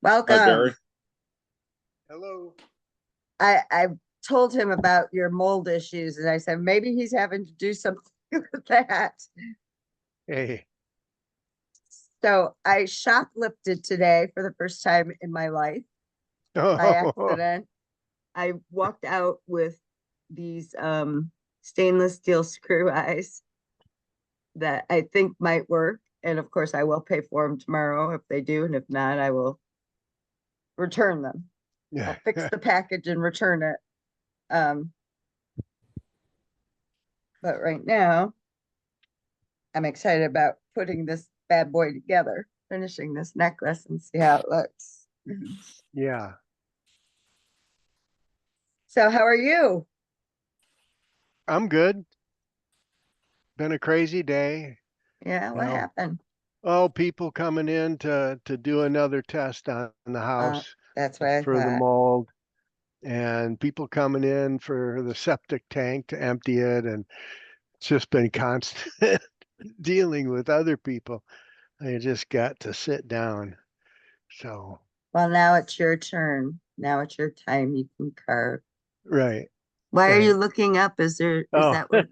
Hi, Barry. Welcome. Hello. I told him about your mold issues and I said maybe he's having to do something with that. Hey. So I shoplifted today for the first time in my life by Oh, accident. I walked out with these stainless steel screw eyes that I think might work. And of course, I will pay for them tomorrow if they do. And if not, I will return them. I'll yeah. fix the package and return it. Um, but right now, I'm excited about putting this bad boy together, finishing this necklace and see how it looks. Yeah. So, how are you? I'm good. Been a crazy day. Yeah, You what know, happened? people coming in to do another test on the Uh, house that's what I for the thought. mold, and people coming in for the septic tank to empty it, and it's just been constant dealing with other people. I just got to sit down. So, Well, now it's your turn. Now it's your time. You can carve. right, Why are you right. looking up? Is Oh, that what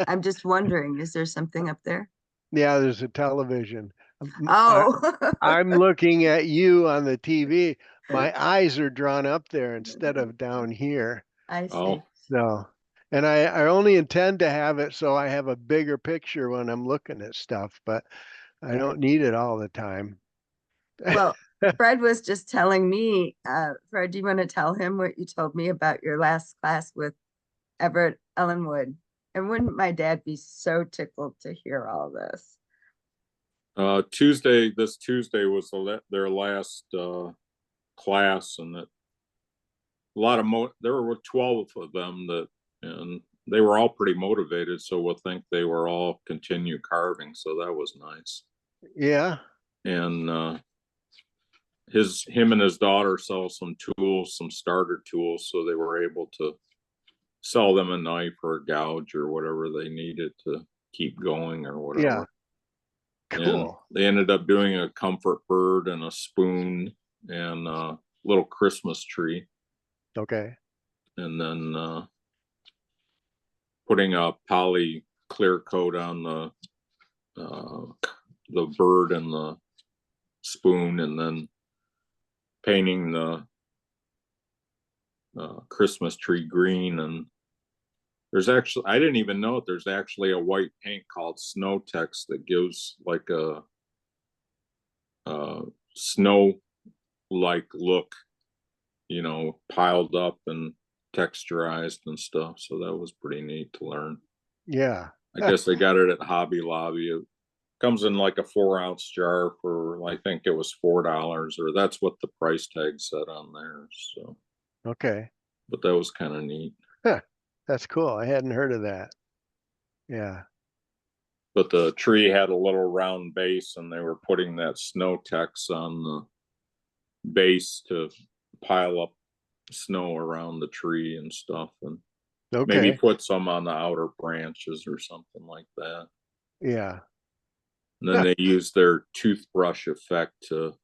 I'm just wondering, is there something up there? yeah, there's a television. I, Oh, I'm looking at you on the TV. My eyes are drawn up there instead of down here. I Oh, see. So, and I only intend to have it so I have a bigger picture when I'm looking at stuff, but I don't need it all the time. Well, Fred was just telling me, Fred, do you want to tell him what you told me about your last class with Everett Ellenwood? And wouldn't my dad be so tickled to hear all this? This Tuesday was their last class, and a lot of there were 12 of them and they were all pretty motivated. So we'll think they were all continue carving. So that was nice. Yeah. And him and his daughter sell some tools, some starter tools, so they were able to sell them a knife or a gouge or whatever they needed to keep going or Yeah. whatever. And Cool. they ended up doing a comfort bird and a spoon and a little Christmas tree, Okay. and then putting a poly clear coat on the bird and the spoon, and then painting the Christmas tree green. And there's actually, I didn't even know it, there's actually a white paint called Snow Tex that gives like a snow like look, piled up and texturized and stuff. So that was pretty neat to learn. Yeah. I guess they got it at Hobby Lobby. It comes in like a 4-ounce jar for, I think it was $4, or that's what the price tag said on there. So, Okay. but that was kind of neat. Huh. That's cool. I hadn't heard of that. Yeah. But the tree had a little round base, and they were putting that Snow Tex on the base to pile up snow around the tree and stuff, and maybe Okay. put some on the outer branches or something like that. Yeah. And then Huh. they use their toothbrush effect to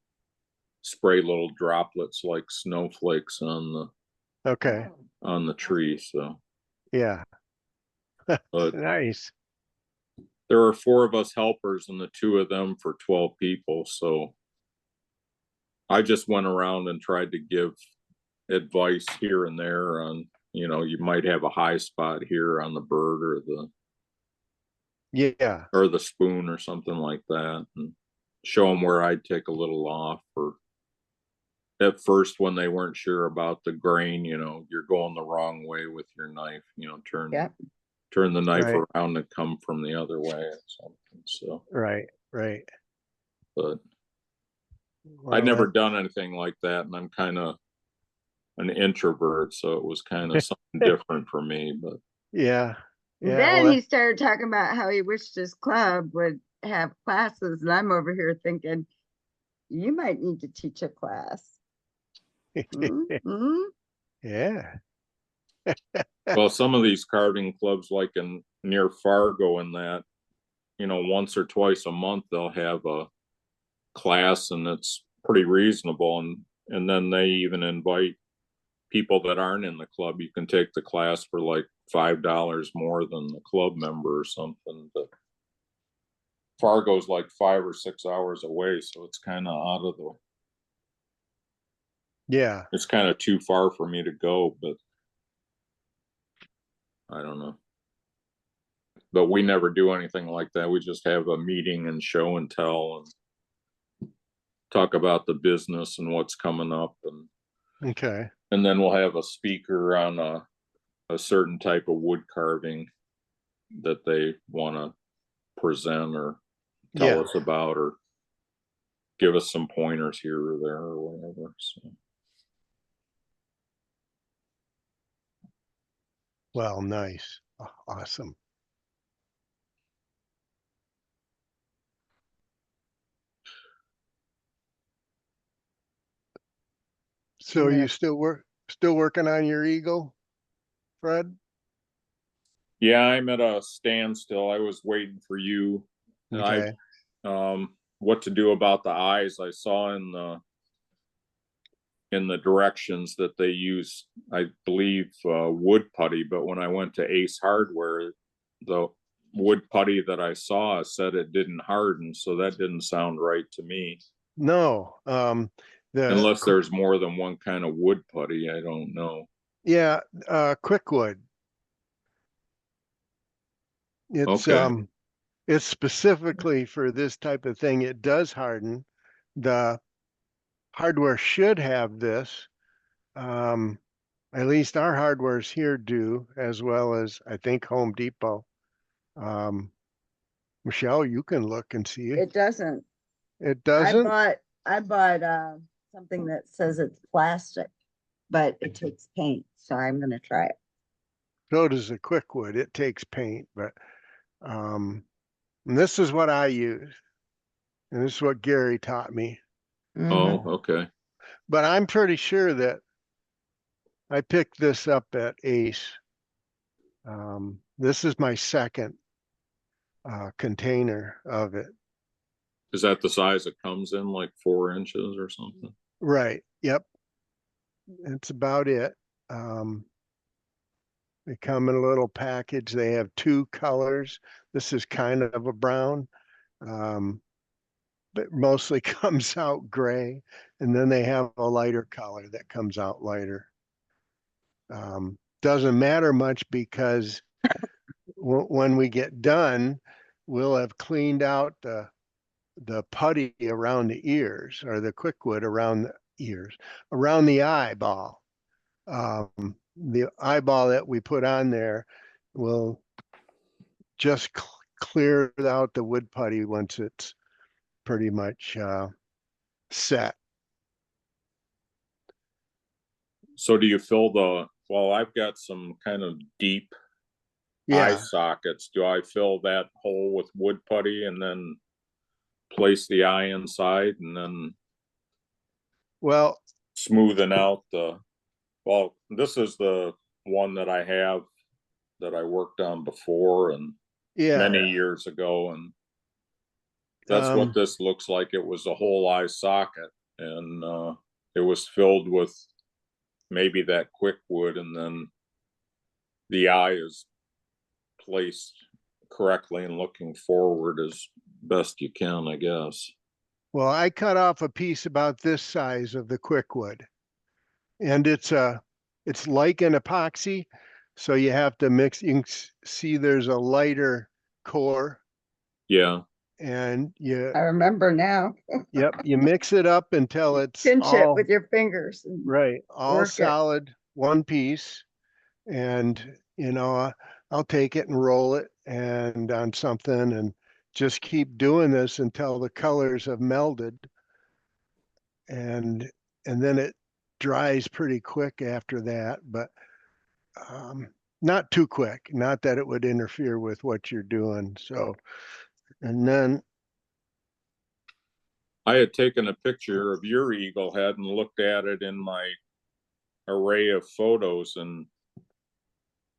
spray little droplets like snowflakes Okay. on the tree. So, Yeah. but Nice. there were 4 of us helpers and the 2 of them for 12 people. So I just went around and tried to give advice here and there on, you might have a high spot here on the bird Yeah. or the spoon or something like that, and show them where I'd take a little off. Or at first, when they weren't sure about the grain, you're going the wrong way with your knife, Yeah. turn the knife Right. around and come from the other way or something. So, Right. Right. but I'd Well, never done anything like that, and I'm kind of an introvert, so it was kind of something different for me. But yeah. And Yeah. then Well, he started talking about how he wished his club would have classes. And I'm over here thinking, you might need to teach a class. Mm-hmm. yeah. well, some of these carving clubs, like in near Fargo, and that, once or twice a month they'll have a class, and it's pretty reasonable, and then they even invite people that aren't in the club. You can take the class for like $5 more than the club member or something, but Fargo's like 5 or 6 hours away, so it's kind of out of the, Yeah. it's kind of too far for me to go, but I don't know. But we never do anything like that. We just have a meeting and show and tell and talk about the business and what's coming up, Okay. and then we'll have a speaker on a certain type of wood carving that they want to present or tell Yeah. us about, or give us some pointers here or there or whatever. So. Well, nice. Awesome. So Yeah. you still working on your eagle, Fred? Yeah, I'm at a standstill. I was waiting for you. And Okay. what to do about the eyes. I saw in the directions that they use, I believe, wood putty, but when I went to Ace Hardware, the wood putty that I saw said it didn't harden, so that didn't sound right to me. No. Unless there's more than one kind of wood putty, I don't know. Yeah, Quickwood. It's Okay. it's specifically for this type of thing. It does harden. The hardware should have this. At least our hardwares here do, as well as I think Home Depot. Michelle, you can look and see. It doesn't. It I doesn't? bought something that says it's plastic, but it takes paint, so I'm gonna try it. So does the Quickwood. It takes paint, but and this is what I use. And this is what Gary taught me. Oh, okay. But I'm pretty sure that I picked this up at Ace. This is my second container of it. Is that the size it comes in, like 4 inches or something? Right. Yep. That's about it. They come in a little package. They have 2 colors. This is kind of a brown, but mostly comes out gray. And then they have a lighter color that comes out lighter. Doesn't matter much because when we get done, we'll have cleaned out the putty around the ears, or the Quickwood around the ears, around the eyeball. The eyeball that we put on there will just clear out the wood putty once it's pretty much set. So do you fill well, I've got some kind of deep eye Yeah. sockets. Do I fill that hole with wood putty and then place the eye inside and then Well, smoothing out well, this is the one that I have that I worked on before and yeah. many years ago, and that's what this looks like. It was a whole eye socket, and it was filled with maybe that Quickwood, and then the eye is placed correctly and looking forward as best you can, I guess. Well, I cut off a piece about this size of the Quickwood, and it's like an epoxy, so you have to mix. You can see there's a lighter core. Yeah. And I remember now. Yep, you mix it up until it's Pinch it all with your fingers. right, all solid, one piece. And I'll take it and roll it and on something and just keep doing this until the colors have melded. And then it dries pretty quick after that, but not too quick, not that it would interfere with what you're doing. So, and then I had taken a picture of your eagle head and looked at it in my array of photos, and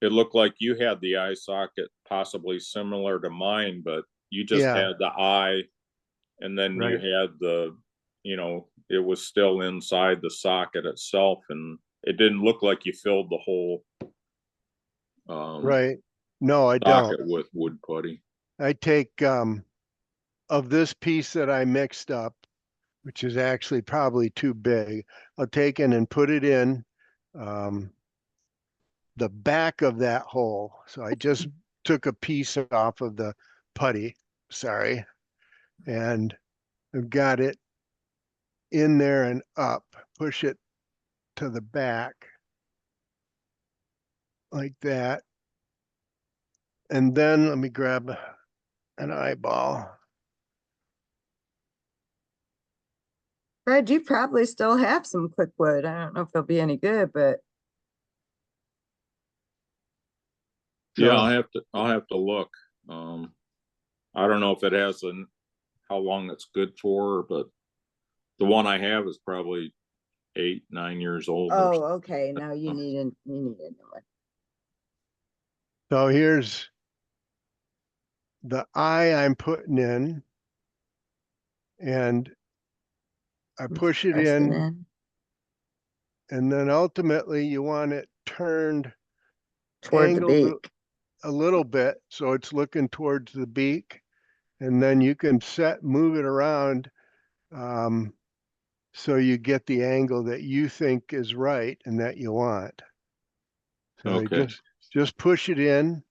it looked like you had the eye socket possibly similar to mine, but you just yeah, had the eye, and then you right. had the you know, it was still inside the socket itself, and it didn't look like you filled the whole Right. No, I don't. socket with wood putty. I take of this piece that I mixed up, which is actually probably too big, I'll take it and put it in the back of that hole. So I just took a piece off of the putty, sorry, and I've got it in there and up, push it to the back like that. And then let me grab an eyeball. Fred, you probably still have some quick wood. I don't know if they'll be any good, but Yeah, So, I'll have to look. I don't know if it has how long it's good for, but the one I have is probably 8, 9 years old. oh, okay. Now you need a new one. so here's the eye I'm putting in, and I push it Press it in, and then ultimately you want it turned toward the angled beak. a little bit so it's looking towards the beak, and then you can move it around so you get the angle that you think is right and that you want. So you Okay. just push it in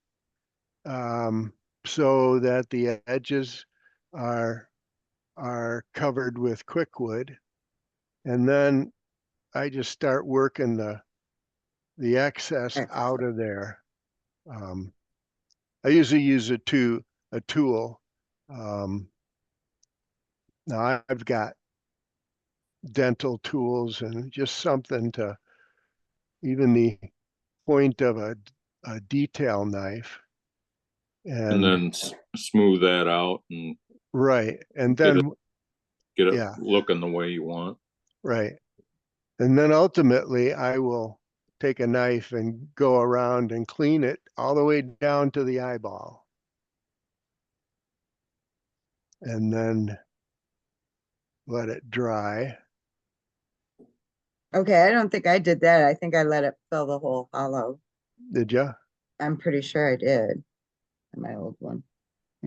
so that the edges are covered with quickwood, and then I just start working the excess out of there. I usually use a tool. Now I've got dental tools and just something to, even the point of a detail knife. And And then smooth that out and right. And get then, it yeah, looking the way you want. right. And then ultimately I will take a knife and go around and clean it all the way down to the eyeball. And then let it dry. Okay, I don't think I did that. I think I let it fill the whole hollow. Did you? I'm pretty sure I did in my old one.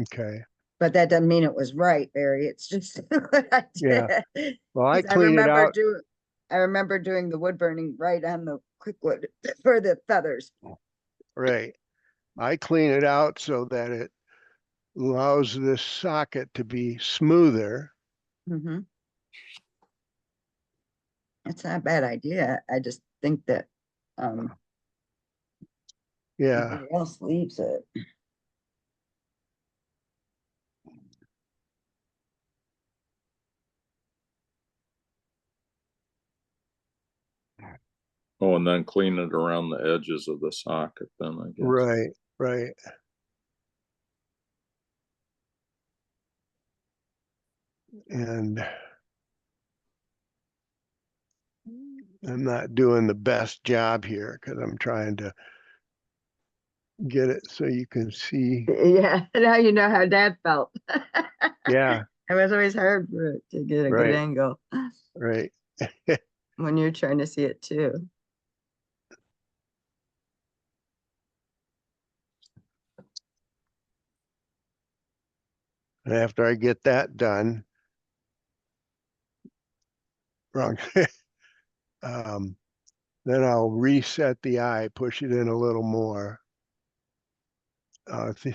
Okay. But that doesn't mean it was right, Barry. It's just what I Yeah. did. Well, I 'Cause clean it out. I remember doing the wood burning right on the quickwood for the feathers. Right. I clean it out so that it allows this socket to be smoother. Mm-hmm. It's not a bad idea. I just think that Yeah. everybody else leaves it. Oh, and then clean it around the edges of the socket then, I guess. Right. Right. And I'm not doing the best job here because I'm trying to get it so you can see. Yeah, now you know how Dad felt. Yeah. It was always hard for it to get a good Right. angle Right. when you're trying to see it too. And after I get that done, wrong. um, then I'll reset the eye, push it in a little more. The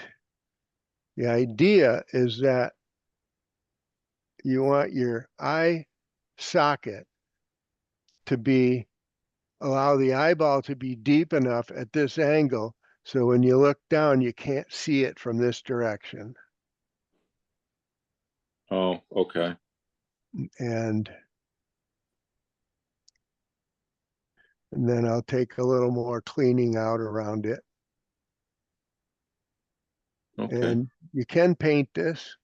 idea is that you want your eye socket to allow the eyeball to be deep enough at this angle so when you look down, you can't see it from this direction. Oh, okay. And then I'll take a little more cleaning out around it. Okay. And you can paint this.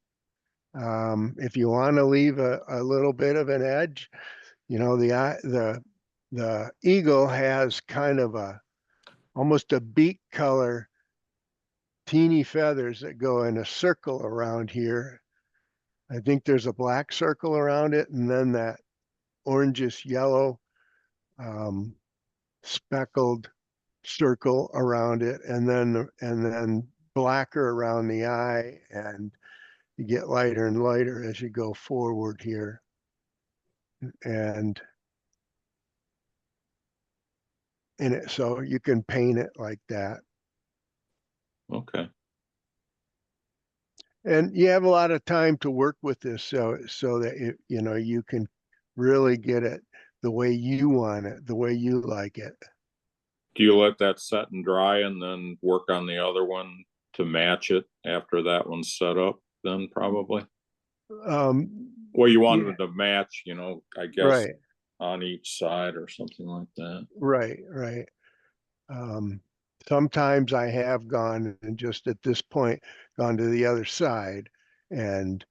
If you want to leave a little bit of an edge, the eagle has kind of almost a beak color, teeny feathers that go in a circle around here. I think there's a black circle around it and then that orangish yellow speckled circle around it and then blacker around the eye, and you get lighter and lighter as you go forward here. And in it, so you can paint it like that. Okay. And you have a lot of time to work with this, so that you can really get it the way you want it, the way you like it. Do you let that set and dry and then work on the other one to match it after that one's set up then probably? Well, you wanted to match, I guess, right, on each side or something like that. right. Sometimes I have gone and just at this point gone to the other side and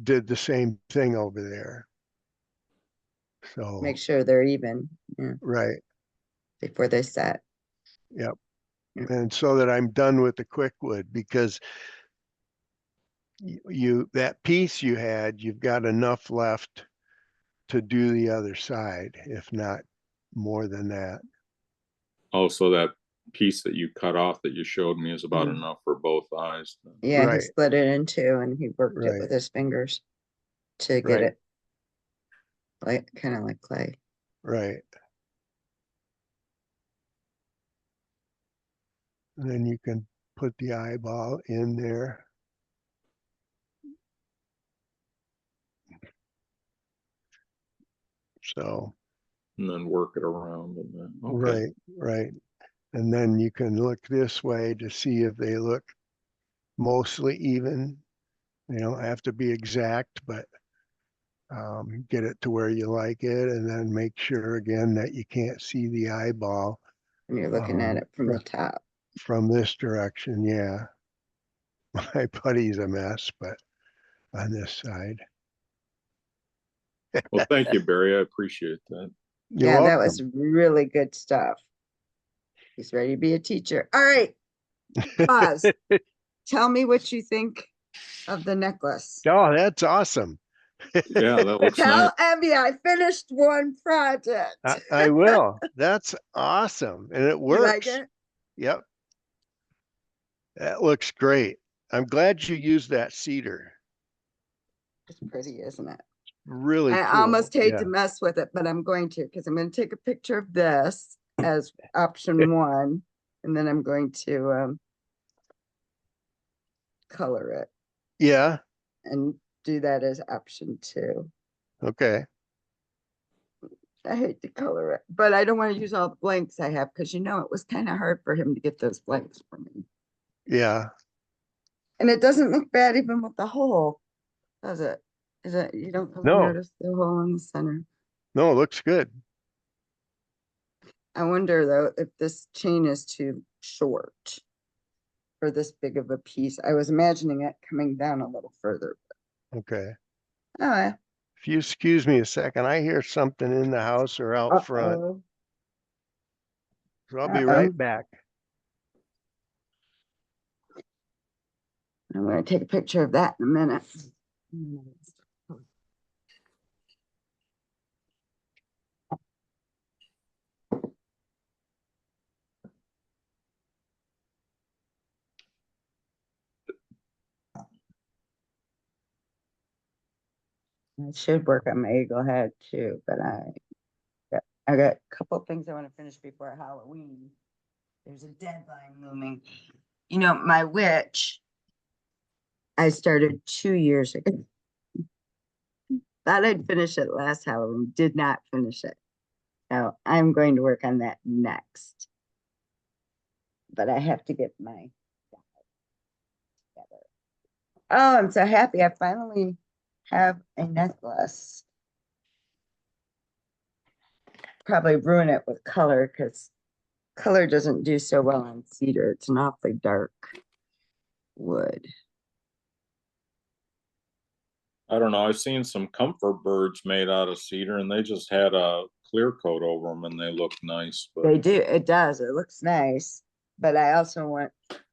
did the same thing over there. So Make sure they're even, yeah, right, before they set. yep. Yeah. And so that I'm done with the quick wood, because that piece you had, you've got enough left to do the other side, if not more than that. Oh, so that piece that you cut off that you showed me is about Mhm. enough for both eyes then. Yeah, he Right. split it in two and he worked it Right. with his fingers to get Right. it like kind of like clay. Right. And then you can put the eyeball in there. So, And then work it around and then, okay. right, right. And then you can look this way to see if they look mostly even. You don't have to be exact, but get it to where you like it, and then make sure again that you can't see the eyeball And you're looking at it from the top. from this direction. Yeah. My buddy's a mess, but on this side. Well, thank you, Barry. I appreciate that. You're Yeah, that welcome. was really good stuff. He's ready to be a teacher. All right, Buzz, tell me what you think of the necklace. Oh, that's awesome. Yeah, that looks Tell nice. Abby I finished one project. I will. That's awesome. And it You works. like it? Yep. That looks great. I'm glad you used that cedar. It's pretty, isn't it? Really I cool. almost hate Yeah. to mess with it, but I'm going to, because I'm going to take a picture of this as option one, and then I'm going to color it Yeah. and do that as option two. Okay. I hate to color it, but I don't want to use all the blanks I have, because it was kind of hard for him to get those blanks for me. Yeah. And it doesn't look bad even with the hole, does it? Is it, you don't really No. notice the hole in the center? No, it looks good. I wonder though, if this chain is too short for this big of a piece. I was imagining it coming down a little further. Okay. Oh, yeah. If you excuse me a second, I hear something in the house or out front. Uh-oh. So I'll be right Uh-oh. back. I'm going to take a picture of that in a minute. I should work on my eagle head too, but I got a couple of things I want to finish before Halloween. There's a deadline looming. My witch, I started 2 years ago. Thought I'd finish it last Halloween, did not finish it. So I'm going to work on that next. But I have to get my together. Oh, I'm so happy I finally have a necklace. Probably ruin it with color, because color doesn't do so well on cedar. It's an awfully dark wood. I don't know. I've seen some comfort birds made out of cedar and they just had a clear coat over them and they look nice. But They do, it does, it looks nice. But I also want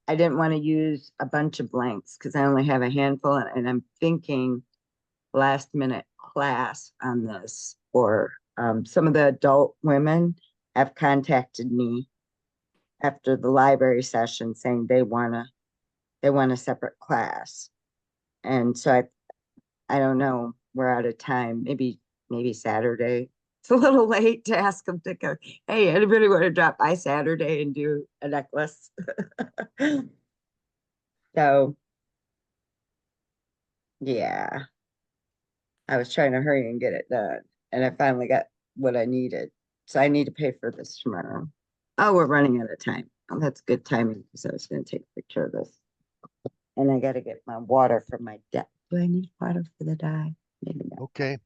I didn't want to use a bunch of blanks because I only have a handful, and I'm thinking last minute class on this, or some of the adult women have contacted me after the library session saying they want a separate class. And so I don't know, we're out of time. Maybe Saturday. It's a little late to ask them to go, hey, anybody want to drop by Saturday and do a necklace? So, yeah, I was trying to hurry and get it done, and I finally got what I needed. So I need to pay for this tomorrow. Oh, we're running out of time. Oh, that's good timing because I was going to take a picture of this. And I got to get my water for my dye. Do I need water for the dye? Maybe not. Okay.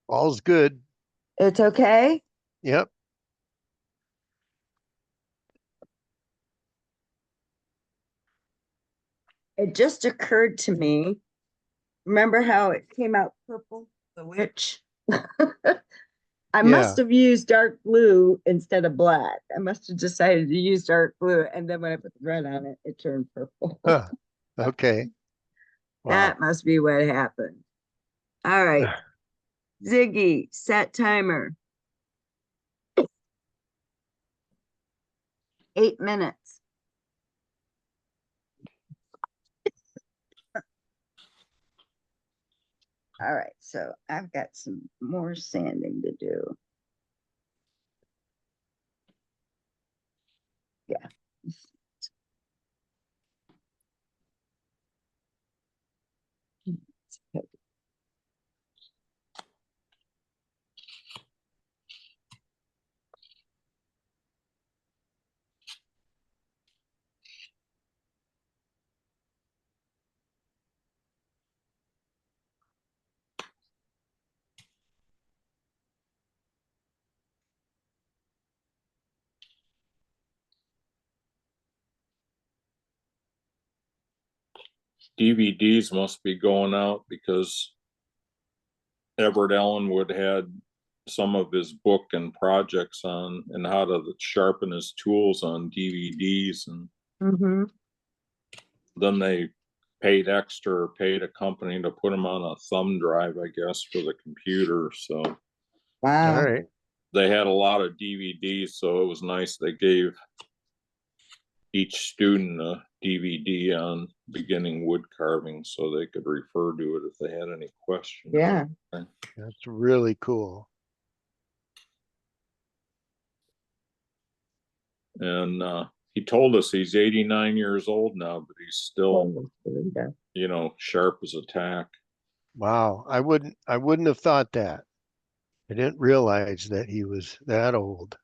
All's good. It's okay. Yep. It just occurred to me. Remember how it came out purple, the witch? I must Yeah. have used dark blue instead of black. I must have decided to use dark blue. And then when I put the red on it, it turned purple. Huh. Okay. Wow. That must be what happened. All right. Ziggy, set timer. 8 minutes. All right, so I've got some more sanding to do. Yeah. DVDs must be going out because Everett Ellenwood had some of his book and projects on and how to sharpen his tools on DVDs, and then they paid extra or paid a company to put them on a thumb drive, I guess, for the computer. So Wow. All right. they had a lot of DVDs, so it was nice. They gave each student a DVD on beginning wood carving so they could refer to it if they had any questions. Yeah. That's really cool. And he told us he's 89 years old now, but he's still, sharp as a tack. Wow. I wouldn't have thought that. I didn't realize that he was that old.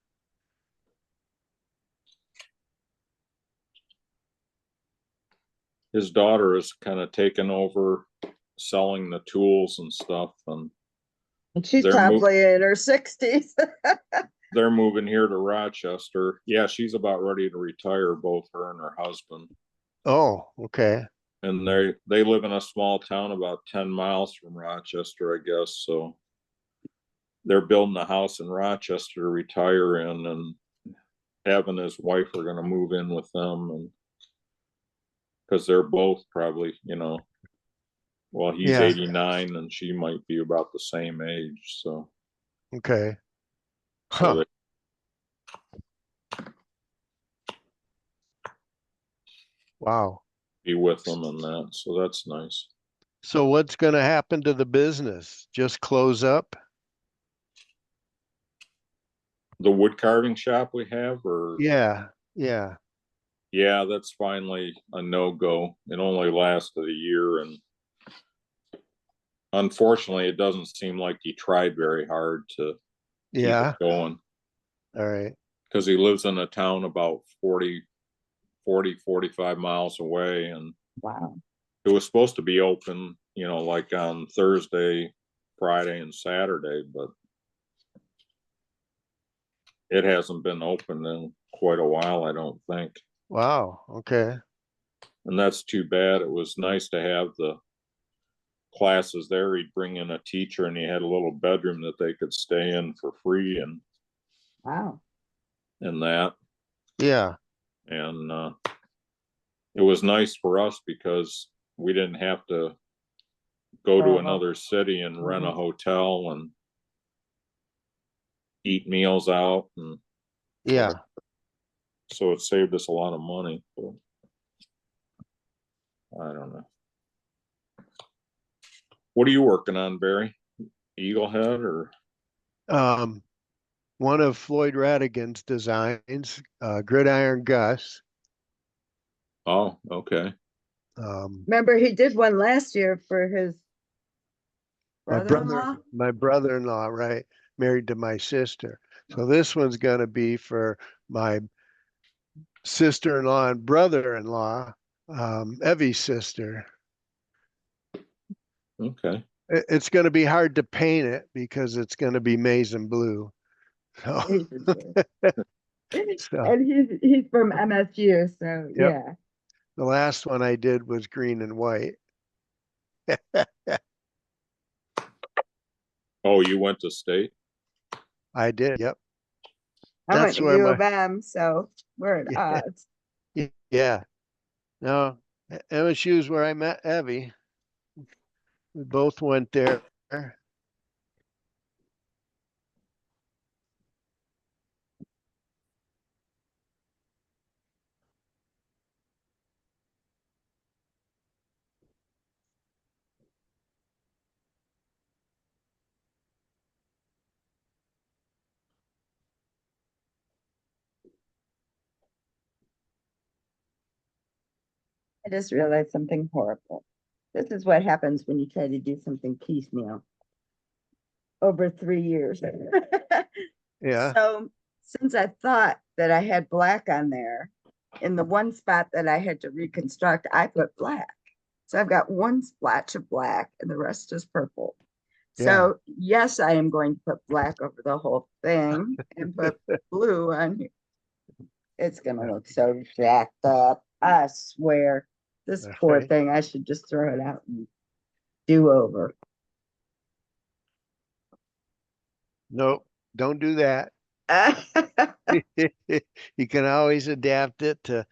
His daughter has kind of taken over selling the tools and stuff, and she's they're probably in her 60s. they're moving here to Rochester. Yeah, she's about ready to retire, both her and her husband. Oh, okay. And they live in a small town about 10 miles from Rochester, I guess. So they're building a house in Rochester to retire in, and Ev and his wife are going to move in with them, and because they're both probably, well, he's 89 and she might be about the same age. So Okay. Huh. So wow. Be with them and that. So that's nice. So what's going to happen to the business? Just close up? The wood carving shop we have, or Yeah. Yeah, that's finally a no-go. It only lasted a year, and unfortunately it doesn't seem like he tried very hard to keep it going. All right. Because he lives in a town about 45 miles away, and wow, it was supposed to be open, like on Thursday, Friday, and Saturday, but it hasn't been open in quite a while, I don't think. Wow. Okay. And that's too bad. It was nice to have the classes there. He'd bring in a teacher, and he had a little bedroom that they could stay in for free, and wow. that. Yeah. And it was nice for us because we didn't have to go to Travel. another city and rent a Mhm. hotel and eat meals out, and Yeah. so it saved us a lot of money. But I don't know. What are you working on, Barry? Eagle head or? One of Floyd Radigan's designs, Gridiron Gus. Oh, okay. Remember, he did one last year for his brother-in-law? My brother-in-law, right, married to my sister. So this one's gonna be for my sister-in-law and brother-in-law, Evie's sister. Okay. It's gonna be hard to paint it because it's gonna be maize and blue. So, so And he's from MSU, so Yep. yeah. the last one I did was green and white. Oh, you went to state? I did, yep. I went That's to where U my of M, so we're at odds. yeah. No, MSU is where I met Evie. We both went there. I just realized something horrible. This is what happens when you try to do something piecemeal over 3 years. Yeah. So since I thought that I had black on there, in the one spot that I had to reconstruct, I put black. So I've got one splotch of black and the rest is purple. So yes, I am going to put black over the whole thing and put blue on here. It's gonna look so jacked up. I swear. This poor Okay. thing, I should just throw it out and do over. Nope, don't do that. You can always adapt it to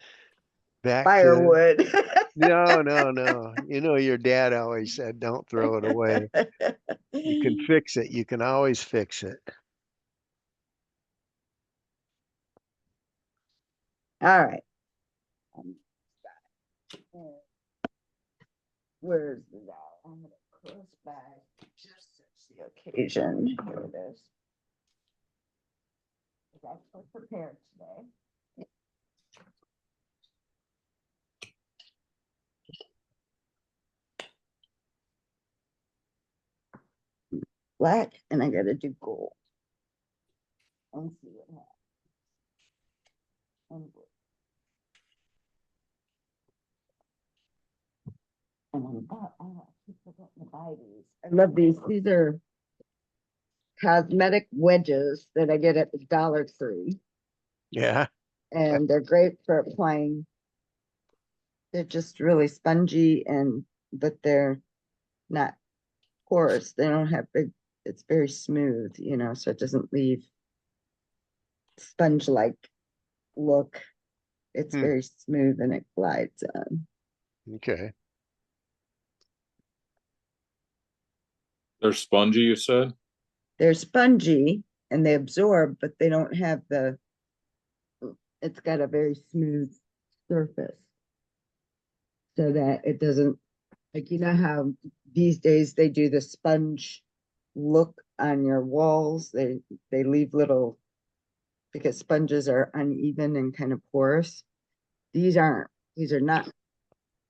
back to Firewood. no. You know your dad always said don't throw it away. You can fix it. You can always fix it. All right. Where's that? I'm gonna close back just as the occasion. Here it is. It's actually prepared today. Black, and I gotta do gold. And see what happens. And blue. And I keep forgetting to buy these. I love these. These are cosmetic wedges that I get at the Dollar Tree, Yeah. and they're great for applying. They're just really spongy but they're not porous. They don't have big, it's very smooth, so it doesn't leave sponge-like look. It's Hmm. very smooth and it glides on. Okay. They're spongy, you said? They're spongy and they absorb, but they don't have it's got a very smooth surface so that it doesn't, like, how these days they do the sponge look on your walls. They leave little, because sponges are uneven and kind of porous. These aren't. These are not.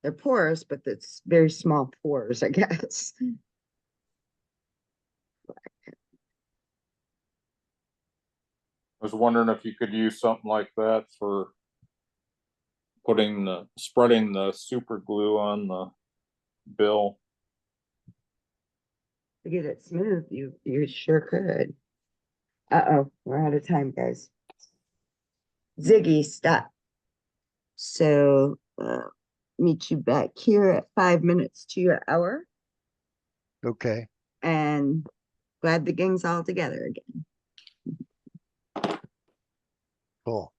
They're porous, but it's very small pores, I guess. I was wondering if you could use something like that for spreading the super glue on the bill. To get it smooth, you sure could. Uh-oh, we're out of time, guys. Ziggy, stop. So meet you back here at 5 minutes to your hour, Okay. and glad the gang's all together again. Cool.